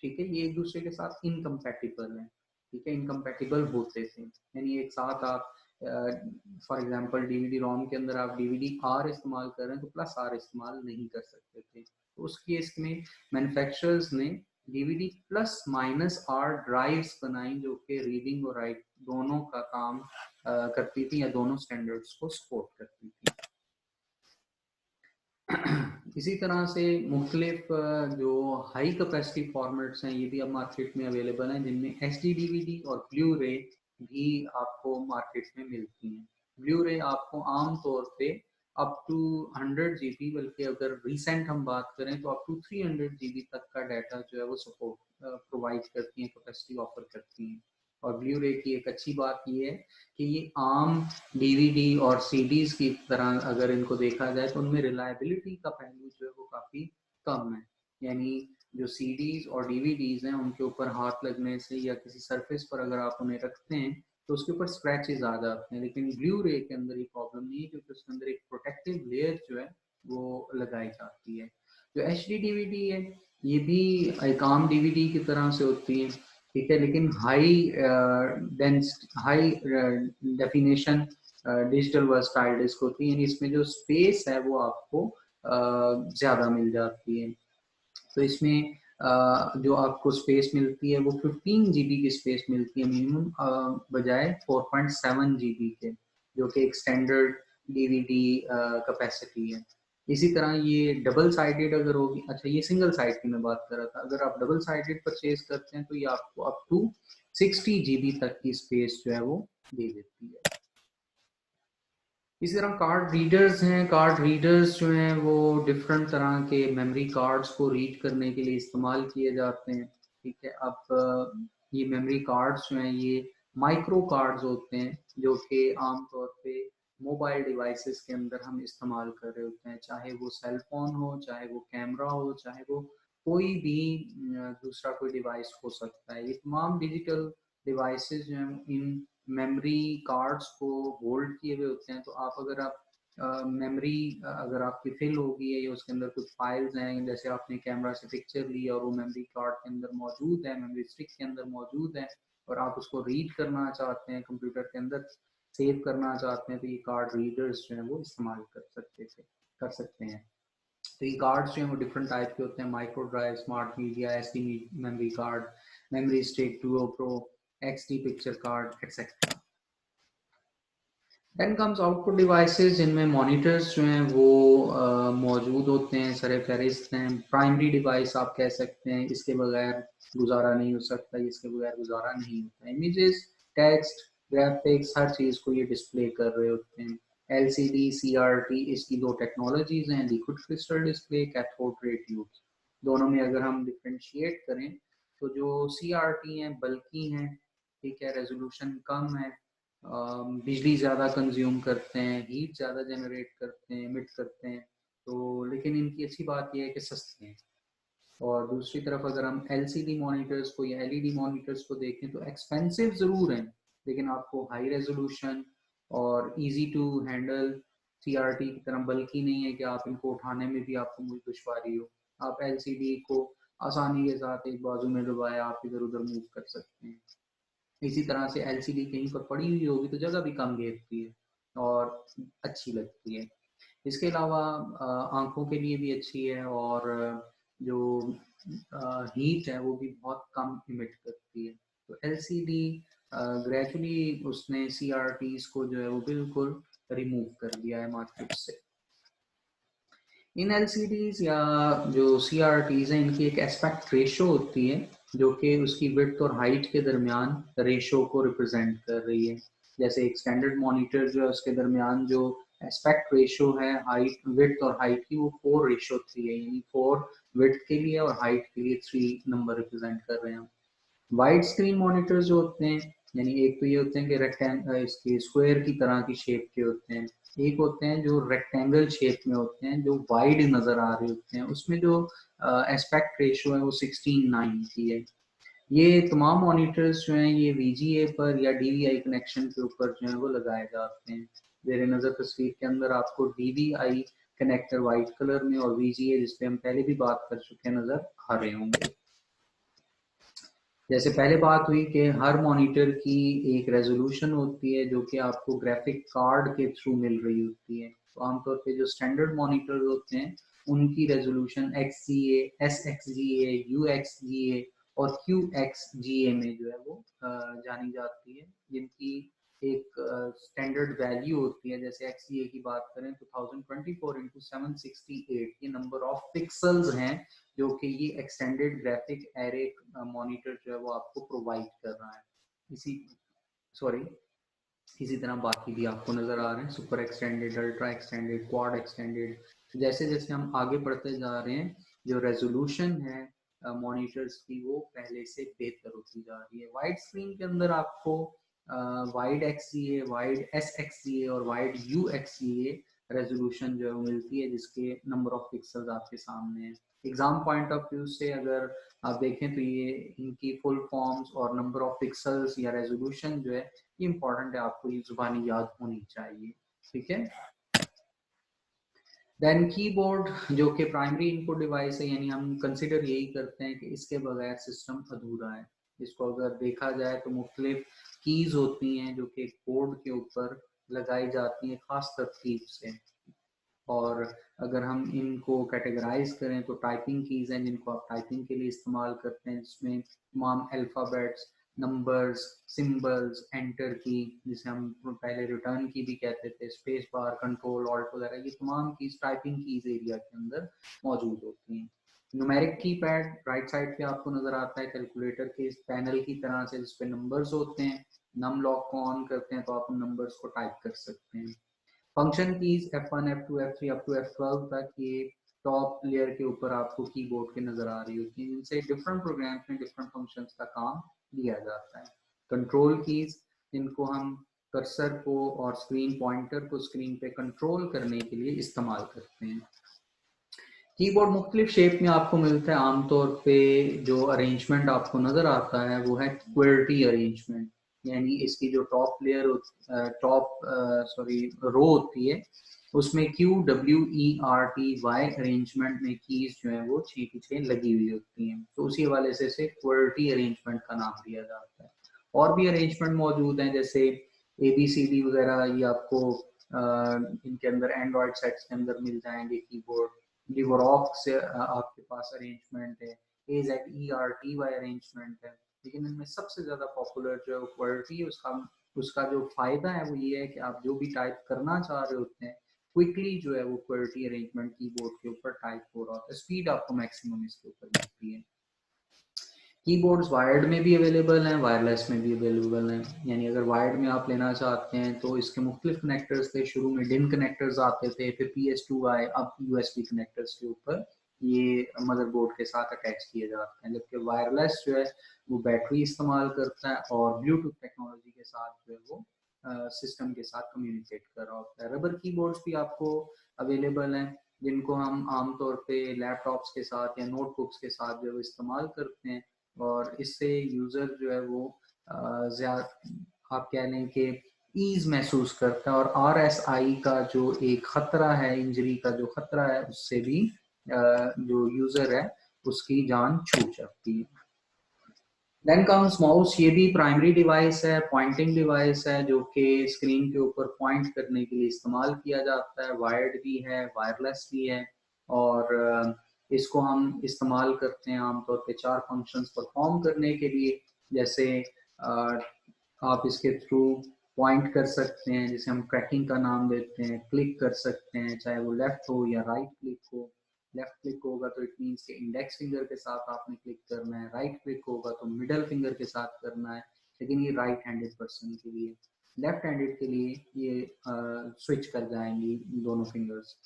Speaker 1: ठीक है, ये एक दूसरे के साथ इनकम्पैटिबल है। ठीक है, इनकम्पैटिबल होते थे, यानी एक साथ आप फॉर एग्जांपल डीवीडी रोम के अंदर आप डीवीडी आर इस्तेमाल कर रहे हैं तो प्लस आर इस्तेमाल नहीं कर सकते थे। तो उस केस में मैन्युफैक्चरर्स ने DVD plus minus R drives बनाई, जो कि रीडिंग और राइट दोनों का काम करती थी या दोनों स्टैंडर्ड्स को सपोर्ट करती थी। इसी तरह से मुख्तलिफ जो हाई कैपेसिटी फॉर्मेट्स हैं ये भी अब मार्केट में अवेलेबल हैं, जिनमें एचडी डीवीडी और ब्लू रे भी आपको मार्केट में मिलती हैं। ब्लू रे आपको आम तौर पे अप टू 100 जीबी, बल्कि अगर रिसेंट हम बात करें तो अप टू 300 जीबी तक का डाटा जो है वो सपोर्ट प्रोवाइड करती हैं, कैपेसिटी ऑफर करती हैं। और ब्लू रे की एक अच्छी बात ये है कि ये आम डीवीडी और सीडीज की तरह अगर इनको देखा जाए तो उनमें रिलायबिलिटी का पहलू जो है वो काफी कम है। यानी जो सीडीज और डीवीडीज हैं उनके ऊपर हाथ लगने से या किसी सरफेस पर अगर आप उन्हें रखते हैं तो उसके ऊपर स्क्रैचेस आ जाते हैं, लेकिन ब्लू रे के अंदर ये प्रॉब्लम नहीं है, क्योंकि उसके अंदर एक प्रोटेक्टिव लेयर जो है वो लगाई जाती है। जो एच डी डीवीडी है ये भी एक आम डीवीडी की तरह से होती है, ठीक है, लेकिन high high definition digital versatile disc होती है, यानी इसमें जो स्पेस है वो आपको ज़्यादा मिल जाती है। तो इसमें जो आपको स्पेस मिलती है वो 15 जीबी की स्पेस मिलती है मिनिमम, बजाय 4.7 जीबी के, जो कि एक स्टैंडर्ड डीवीडी कैपेसिटी है। इसी तरह ये डबल साइडेड अगर होगी, अच्छा ये सिंगल साइड की मैं बात कर रहा था, अगर आप डबल साइडेड परचेज करते हैं तो ये आपको अप टू 60 जीबी तक की स्पेस जो है वो दे देती है। इसी तरह कार्ड रीडर्स हैं। कार्ड रीडर्स जो हैं वो डिफरेंट तरह के मेमोरी कार्ड्स को रीड करने के लिए इस्तेमाल किए जाते हैं, ठीक है। अब ये मेमोरी कार्ड्स जो हैं ये माइक्रो कार्ड्स होते हैं, जो कि आमतौर पे मोबाइल डिवाइसेस के अंदर हम इस्तेमाल कर रहे होते हैं, चाहे वो सेल फोन हो, चाहे वो कैमरा हो, चाहे वो कोई भी दूसरा कोई डिवाइस हो सकता है। ये तमाम डिजिटल डिवाइसेस जो हैं इन मेमोरी कार्ड्स को होल्ड किए हुए होते हैं। तो आप अगर आप मेमोरी अगर आपकी फिल हो गई है या उसके अंदर कुछ फाइल्स हैं, जैसे आपने कैमरा से पिक्चर ली और वो मेमोरी कार्ड के अंदर मौजूद है, मेमोरी स्टिक के अंदर मौजूद है, और आप उसको रीड करना चाहते हैं, कंप्यूटर के अंदर सेव करना चाहते हैं, तो ये कार्ड रीडर्स जो हैं वो इस्तेमाल कर सकते हैं। तो ये कार्ड्स जो हैं वो डिफरेंट टाइप के होते हैं, micro drive, smart media, SD memory card, memory stick, duo pro, XD picture card, etcetera. Then comes output devices, जिनमें मॉनिटर्स जो हैं वो मौजूद होते हैं, सरे फहरिस्त हैं। प्राइमरी डिवाइस आप कह सकते हैं, इसके बगैर गुजारा नहीं हो सकता, इसके बगैर गुजारा नहीं होता। इमेजेस, टेक्स्ट, ग्राफिक्स, हर चीज़ को ये डिस्प्ले कर रहे होते हैं। LCD, CRT, इसकी दो टेक्नोलॉजीज हैं, liquid crystal display, cathode ray tubes. दोनों में अगर हम डिफ्रेंशिएट करें तो जो CRT हैं बल्कि हैं, ठीक है, रेजोल्यूशन कम है, बिजली ज़्यादा कंज्यूम करते हैं, हीट ज़्यादा जनरेट करते हैं, इमिट करते हैं, तो लेकिन इनकी अच्छी बात यह है कि सस्ते हैं। और दूसरी तरफ अगर हम LCD मॉनिटर्स को या LED मॉनिटर्स को देखें तो एक्सपेंसिव ज़रूर हैं, लेकिन आपको हाई रेजोल्यूशन और इजी टू हैंडल, CRT की तरह बल्कि नहीं है कि आप इनको उठाने में भी आपको मुझे दुश्वारी हो। आप LCD को आसानी के साथ एक बाजू में दबाया आप इधर उधर मूव कर सकते हैं। इसी तरह से LCD कहीं पर पड़ी हुई होगी तो जगह भी कम घेरती है और अच्छी लगती है। इसके अलावा आंखों के लिए भी अच्छी है, और जो हीट है वो भी बहुत कम इमिट करती है। तो LCD ग्रेजुअली उसने CRTs को जो है वो बिल्कुल रिमूव कर दिया है मार्केट से। इन LCDs या जो CRTs हैं, इनकी एक एस्पेक्ट रेशो होती है जो कि उसकी विड्थ और हाइट के दरमियान रेशो को रिप्रेजेंट कर रही है। जैसे एक स्टैंडर्ड मॉनिटर जो है उसके दरमियान जो एस्पेक्ट रेशो है हाइट, विड्थ और हाइट की, वो 4:3 है, यानी 4 विड्थ के लिए और हाइट के लिए 3 नंबर रिप्रेजेंट कर रहे हैं। वाइड स्क्रीन मॉनिटर्स जो होते हैं, यानी एक तो ये होते हैं कि रेक्टेंगल, इसके स्क्वायर की तरह की शेप के होते हैं। एक होते हैं जो रेक्टेंगल शेप में होते हैं, जो वाइड नजर आ रहे होते हैं, उसमें जो एस्पेक्ट रेशो है वो 16:9 की है। ये तमाम मॉनिटर्स जो हैं ये VGA पर या DVI कनेक्शन के ऊपर जो है वो लगाए जाते हैं। मेरे नज़र तस्वीर के अंदर आपको DVI कनेक्टर वाइट कलर में और VGA, जिसपे हम पहले भी बात कर चुके हैं, नजर आ रहे होंगे। जैसे पहले बात हुई कि हर मॉनिटर की एक रेजोल्यूशन होती है जो कि आपको ग्राफिक कार्ड के थ्रू मिल रही होती है। तो आमतौर पे जो स्टैंडर्ड मॉनिटर होते हैं उनकी रेजोल्यूशन XGA, SXGA, UXGA और QXGA में जो है वो जानी जाती है, जिनकी एक स्टैंडर्ड वैल्यू होती है। जैसे XGA की बात करें तो 1024x768 ये नंबर ऑफ पिक्सल्स हैं जो कि ये एक्सटेंडेड ग्राफिक एरे मॉनिटर जो है वो आपको प्रोवाइड कर रहा है। इसी सॉरी इसी तरह बाकी भी आपको नजर आ रहे हैं, super extended, ultra extended, quad extended. जैसे जैसे हम आगे बढ़ते जा रहे हैं, जो रेजोल्यूशन है मॉनिटर्स की वो पहले से बेहतर होती जा रही है। वाइड स्क्रीन के अंदर आपको वाइड XGA, वाइड SXGA और वाइड UXGA रेजोल्यूशन जो है वो मिलती है, जिसके नंबर ऑफ पिक्सल्स आपके सामने है। एग्जाम पॉइंट ऑफ व्यू से अगर आप देखें तो ये इनकी फुल फॉर्म्स और नंबर ऑफ पिक्सल्स या रेजोल्यूशन जो है ये इंपॉर्टेंट है, आपको ये जुबानी याद होनी चाहिए। ठीक है। देन कीबोर्ड, जो कि प्राइमरी इनपुट डिवाइस है, यानी हम कंसिडर यही करते हैं कि इसके बगैर सिस्टम अधूरा है। इसको अगर देखा जाए तो मुख्तलिफ कीज होती हैं जो कि बोर्ड के ऊपर लगाई जाती हैं खास तरतीब से, और अगर हम इनको कैटेगराइज करें तो टाइपिंग कीज हैं जिनको आप टाइपिंग के लिए इस्तेमाल करते हैं, जिसमें तमाम अल्फ़ाबेट्स, नंबर्स, सिंबल्स, एंटर की, जिसे हम पहले रिटर्न की भी कहते थे, स्पेस बार, कंट्रोल, ऑल्ट वगैरह, ये तमाम कीज टाइपिंग कीज एरिया के अंदर मौजूद होती हैं। न्यूमेरिक कीपैड राइट साइड पे आपको नजर आता है कैलकुलेटर के इस पैनल की तरह से, जिसपे नंबर्स होते हैं। नम लॉक को ऑन करते हैं तो आप उन नंबर्स को टाइप कर सकते हैं। Function keys F1, F2, F3 up to F12 तक ये टॉप लेयर के ऊपर आपको कीबोर्ड के नजर आ रही होती है, जिनसे डिफरेंट प्रोग्राम्स में डिफरेंट फंक्शंस का काम दिया जाता है। कंट्रोल कीज, जिनको हम कर्सर को और स्क्रीन पॉइंटर को स्क्रीन पे कंट्रोल करने के लिए इस्तेमाल करते हैं। कीबोर्ड मुख्तलिफ शेप में आपको मिलता है। आमतौर पे जो अरेंजमेंट आपको नजर आता है वो है क्वेर्टी अरेंजमेंट, यानी इसकी जो टॉप लेयर, टॉप सॉरी रो होती है, उसमें QWERTY अरेंजमेंट में कीज जो है वो 6 की 6 लगी हुई होती हैं, तो उसी हवाले से इसे क्वेर्टी अरेंजमेंट का नाम दिया जाता है। और भी अरेंजमेंट मौजूद हैं, जैसे ABCD वगैरह, ये आपको इनके अंदर एंड्रॉयड सेट्स के अंदर मिल जाएंगे कीबोर्ड। लिवरॉक से आपके पास अरेंजमेंट है, AZERTY अरेंजमेंट है, लेकिन इनमें सबसे ज्यादा पॉपुलर जो क्वालिटी है उसका उसका जो फायदा है वो ये है कि आप जो भी टाइप करना चाह रहे होते हैं क्विकली जो है वो क्वेलिटी अरेंजमेंट कीबोर्ड के ऊपर टाइप हो रहा होता है, स्पीड आपको मैक्सिमम इसके ऊपर मिलती है। कीबोर्ड्स वायर्ड में भी अवेलेबल हैं, वायरलेस में भी अवेलेबल हैं। यानी अगर वायर्ड में आप लेना चाहते हैं तो इसके मुख्तलिफ कनेक्टर्स थे, शुरू में डिन कनेक्टर्स आते थे, फिर PS2 आए, अब USB कनेक्टर्स के ऊपर ये मदरबोर्ड के साथ अटैच किए जाते हैं। जबकि वायरलेस जो है वो बैटरी इस्तेमाल करता है और ब्लूटूथ टेक्नोलॉजी के साथ जो है वो सिस्टम के साथ कम्युनिकेट कर रहा होता है। रबर कीबोर्ड्स भी आपको अवेलेबल हैं, जिनको हम आमतौर पे लैपटॉप्स के साथ या नोटबुक्स के साथ जो है इस्तेमाल करते हैं, और इससे यूजर जो है वो ज्यादा आप कह लें कि ईज महसूस करता है, और RSI का जो एक खतरा है, इंजरी का जो खतरा है, उससे भी जो यूजर है उसकी जान छूट जाती है। देन कम्स माउस, ये भी प्राइमरी डिवाइस है, पॉइंटिंग डिवाइस है जो कि स्क्रीन के ऊपर पॉइंट करने के लिए इस्तेमाल किया जाता है। वायर्ड भी है, वायरलेस भी है, और इसको हम इस्तेमाल करते हैं आमतौर पे 4 फंक्शंस परफॉर्म करने के लिए। जैसे आप इसके थ्रू पॉइंट कर सकते हैं, जिसे हम ट्रैकिंग का नाम देते हैं, क्लिक कर सकते हैं, चाहे वो लेफ्ट हो या राइट क्लिक हो। लेफ्ट क्लिक होगा तो इट मीन्स के इंडेक्स फिंगर के साथ आपने क्लिक करना है, राइट क्लिक होगा तो मिडल फिंगर के साथ करना है, लेकिन ये राइट हैंडेड पर्सन के लिए। लेफ्ट हैंडेड के लिए ये स्विच कर जाएंगी दोनों फिंगर्स।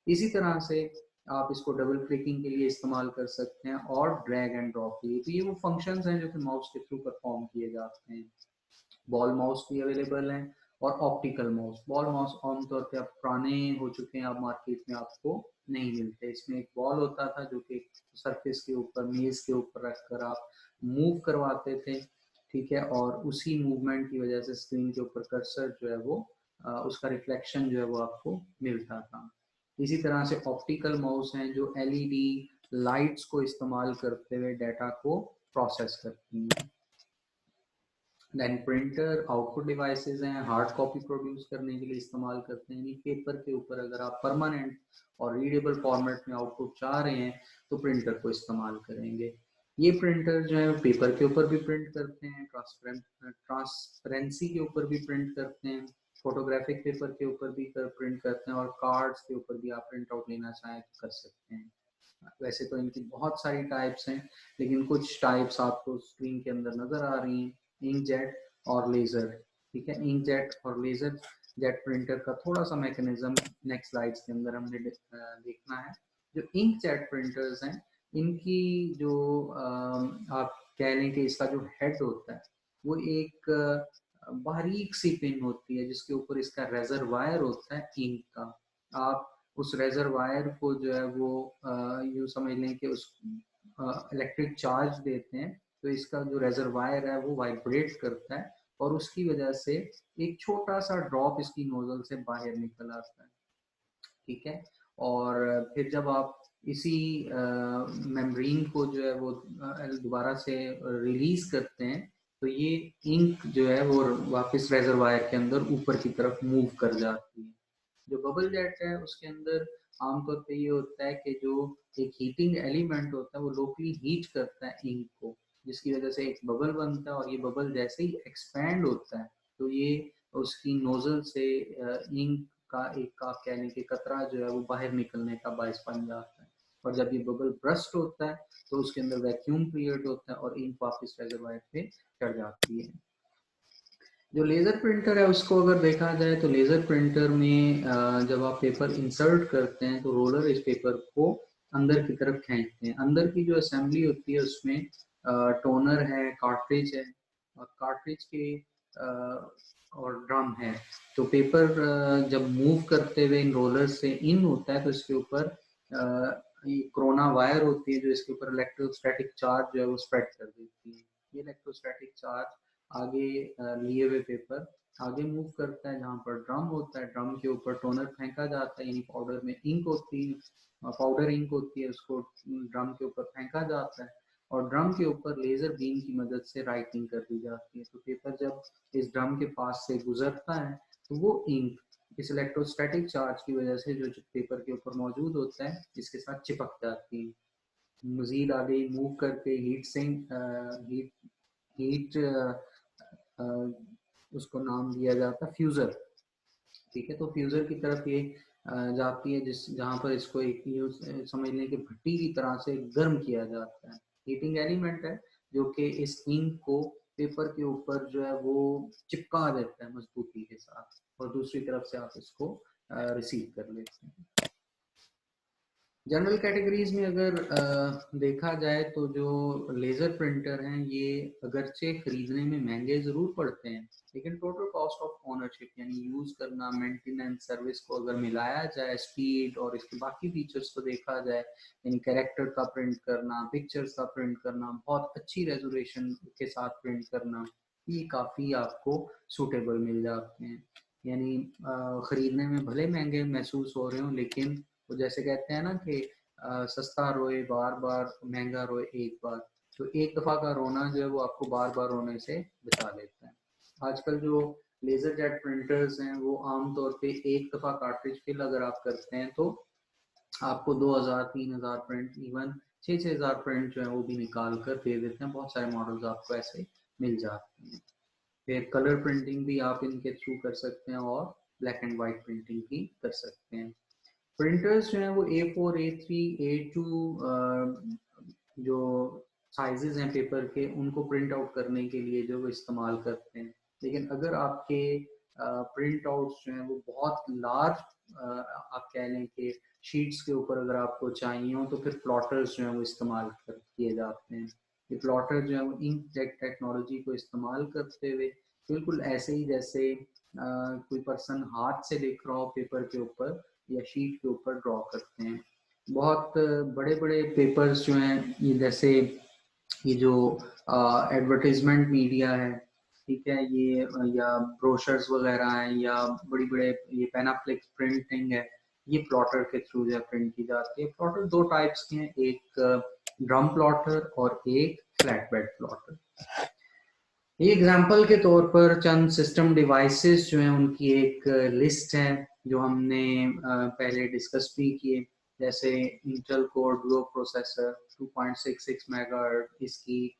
Speaker 1: इसी तरह से आप इसको डबल क्लिकिंग के लिए इस्तेमाल कर सकते हैं और ड्रैग एंड ड्रॉप के लिए। तो ये वो फंक्शंस हैं जो कि माउस के थ्रू परफॉर्म किए जाते हैं। बॉल माउस भी अवेलेबल हैं और ऑप्टिकल माउस। बॉल माउस आमतौर पे अब पुराने हो चुके हैं, अब मार्केट में आपको नहीं मिलते। इसमें एक बॉल होता था जो कि सरफेस के ऊपर, मेज के ऊपर रखकर आप मूव करवाते थे, ठीक है, और उसी मूवमेंट की वजह से स्क्रीन के ऊपर कर्सर जो है वो उसका रिफ्लेक्शन जो है वो आपको मिलता था। इसी तरह से ऑप्टिकल माउस हैं जो LED लाइट्स को इस्तेमाल करते हुए डाटा को प्रोसेस करती हैं। देन प्रिंटर आउटपुट डिवाइसेस हैं, हार्ड कॉपी प्रोड्यूस करने के लिए इस्तेमाल करते हैं। यानी पेपर के ऊपर अगर आप परमानेंट और रीडेबल फॉर्मेट में आउटपुट चाह रहे हैं तो प्रिंटर को इस्तेमाल करेंगे। ये प्रिंटर जो है पेपर के ऊपर भी प्रिंट करते हैं, ट्रांसपेरेंसी के ऊपर भी प्रिंट करते हैं, फोटोग्राफिक पेपर के ऊपर भी प्रिंट करते हैं, और कार्ड्स के ऊपर भी आप प्रिंट आउट लेना चाहें तो कर सकते हैं। वैसे तो इनकी बहुत सारी टाइप्स हैं, लेकिन कुछ टाइप्स आपको स्क्रीन के अंदर नजर आ रही हैं, इंकजेट और लेजर। ठीक है, इंकजेट और लेजर जेट प्रिंटर का थोड़ा सा मैकेनिज्म नेक्स्ट स्लाइड्स के अंदर हमने देखना है। जो इंकजेट प्रिंटर्स हैं, इनकी जो आप कह लें कि इसका जो हेड होता है वो एक बारीक सी पिन होती है जिसके ऊपर इसका रेजरवायर होता है इंक का। आप उस रेजरवायर को जो है वो यूँ समझ लें कि उस इलेक्ट्रिक चार्ज देते हैं, तो इसका जो रेजरवायर है वो वाइब्रेट करता है और उसकी वजह से एक छोटा सा ड्रॉप इसकी नोजल से बाहर निकल आता है। ठीक है, और फिर जब आप इसी मेम्ब्रेन को जो है वो दोबारा से रिलीज करते हैं तो ये इंक जो है वो वापस रेजरवायर के अंदर ऊपर की तरफ मूव कर जाती है। जो बबल जेट है उसके अंदर आमतौर पे ये होता है कि जो एक हीटिंग एलिमेंट होता है वो लोकली हीट करता है इंक को, जिसकी वजह से एक बबल बनता है, और ये बबल जैसे ही एक्सपैंड होता है तो ये उसकी नोजल से इंक का एक आप कह लें कि कतरा जो है वो बाहर निकलने का बायस बन जाता है। और जब ये बबल ब्रस्ट होता है तो उसके अंदर वैक्यूम क्रिएट होता है और इंक वापस रेजरवायर पे चढ़ जाती है। जो लेज़र प्रिंटर है उसको अगर देखा जाए तो लेज़र प्रिंटर में जब आप पेपर इंसर्ट करते हैं तो रोलर इस पेपर को अंदर की तरफ खींचते हैं। अंदर की जो असेंबली होती है उसमें टोनर है, कार्ट्रिज है, और कार्ट्रिज के और ड्रम है। तो पेपर जब मूव करते हुए इन रोलर से इन होता है तो इसके ऊपर कोरोना वायर होती है जो इसके ऊपर इलेक्ट्रोस्टैटिक चार्ज जो है वो स्प्रेड कर देती है। ये इलेक्ट्रोस्टैटिक चार्ज आगे लिए हुए पेपर आगे मूव करता है जहाँ पर ड्रम होता है। ड्रम के ऊपर टोनर फेंका जाता है, यानी पाउडर में इंक होती है, पाउडर इंक होती है, उसको ड्रम के ऊपर फेंका जाता है और ड्रम के ऊपर लेजर बीम की मदद से राइटिंग कर दी जाती है। तो पेपर जब इस ड्रम के पास से गुजरता है तो वो इंक इस इलेक्ट्रोस्टैटिक चार्ज की वजह से जो पेपर के ऊपर मौजूद होता है इसके साथ चिपक जाती है। मजीद आगे मूव करके हीट उसको नाम दिया जाता है फ्यूज़र। ठीक है, तो फ्यूज़र की तरफ ये जाती है जहाँ पर इसको एक यूज समझ लें कि भट्टी की तरह से गर्म किया जाता है। हीटिंग एलिमेंट है जो कि इस इंक को पेपर के ऊपर जो है वो चिपका देता है मजबूती के साथ, और दूसरी तरफ से आप इसको रिसीव कर लेते हैं। जनरल कैटेगरीज में अगर देखा जाए तो जो लेज़र प्रिंटर हैं ये अगरचे खरीदने में महंगे ज़रूर पड़ते हैं, लेकिन टोटल कॉस्ट ऑफ ओनरशिप यानी यूज़ करना, मेंटेनेंस, सर्विस को अगर मिलाया जाए, स्पीड और इसके बाकी फीचर्स को देखा जाए, यानी कैरेक्टर का प्रिंट करना, पिक्चर्स का प्रिंट करना, बहुत अच्छी रेजोल्यूशन के साथ प्रिंट करना, ये काफ़ी आपको सूटेबल मिल जाते हैं। यानी ख़रीदने में भले महंगे महसूस हो रहे हो, लेकिन तो जैसे कहते हैं ना कि सस्ता रोए बार बार, महंगा रोए एक बार। तो एक दफा का रोना जो है वो आपको बार बार रोने से बचा लेता है। आजकल जो लेजर जेट प्रिंटर्स हैं वो आमतौर पे एक दफा कार्ट्रिज फिल अगर आप करते हैं तो आपको 2000 3000 प्रिंट, इवन 6000 प्रिंट जो है वो भी निकाल कर दे देते हैं। बहुत सारे मॉडल्स आपको ऐसे मिल जाते हैं। फिर कलर प्रिंटिंग भी आप इनके थ्रू कर सकते हैं और ब्लैक एंड व्हाइट प्रिंटिंग भी कर सकते हैं। प्रिंटर्स जो हैं वो A4, A3, A2 जो साइजेस हैं पेपर के, उनको प्रिंट आउट करने के लिए जो वो इस्तेमाल करते हैं। लेकिन अगर आपके प्रिंट आउट्स जो हैं वो बहुत लार्ज, आप कह लें कि शीट्स के ऊपर अगर आपको चाहिए हो, तो फिर प्लॉटर्स जो हैं वो इस्तेमाल किए जाते हैं। ये प्लॉटर जो है वो इंकजेट टेक्नोलॉजी को इस्तेमाल करते हुए बिल्कुल ऐसे ही जैसे कोई पर्सन हाथ से लिख रहा हो पेपर के ऊपर या शीट के ऊपर ड्रॉ करते हैं। बहुत बड़े बड़े पेपर्स जो हैं, ये जैसे ये जो एडवर्टाइजमेंट मीडिया है, ठीक है, ये या ब्रोशर्स वगैरह हैं, या बड़ी बड़े ये पेनाफ्लेक्स प्रिंटिंग है, ये प्लॉटर के थ्रू जो प्रिंट की जाती है। प्लॉटर दो टाइप्स के हैं, एक ड्रम प्लॉटर और एक फ्लैट बेड प्लॉटर। ये एग्जाम्पल के तौर पर चंद सिस्टम डिवाइसेस जो हैं उनकी एक लिस्ट है जो हमने पहले डिस्कस भी किए, जैसे Intel core Duo processor 2.66 megahertz, इसकी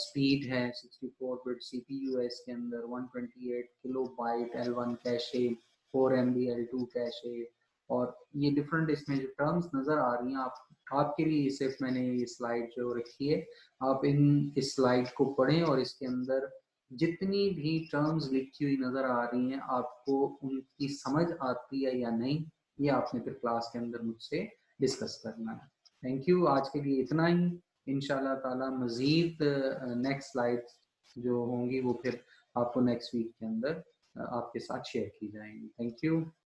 Speaker 1: स्पीड है 64 बिट सीपीयू है, इसके अंदर 128 kilobyte L1 cache, 4 MB L2 cache, और ये डिफरेंट इसमें जो टर्म्स नजर आ रही हैं आपके लिए सिर्फ मैंने ये स्लाइड जो रखी है, आप इस स्लाइड को पढ़ें और इसके अंदर जितनी भी टर्म्स लिखी हुई नजर आ रही हैं आपको उनकी समझ आती है या नहीं, ये आपने फिर क्लास के अंदर मुझसे डिस्कस करना है। थैंक यू, आज के लिए इतना ही। इंशाल्लाह ताला मजीद नेक्स्ट स्लाइड्स जो होंगी वो फिर आपको नेक्स्ट वीक के अंदर आपके साथ शेयर की जाएंगी। Thank you.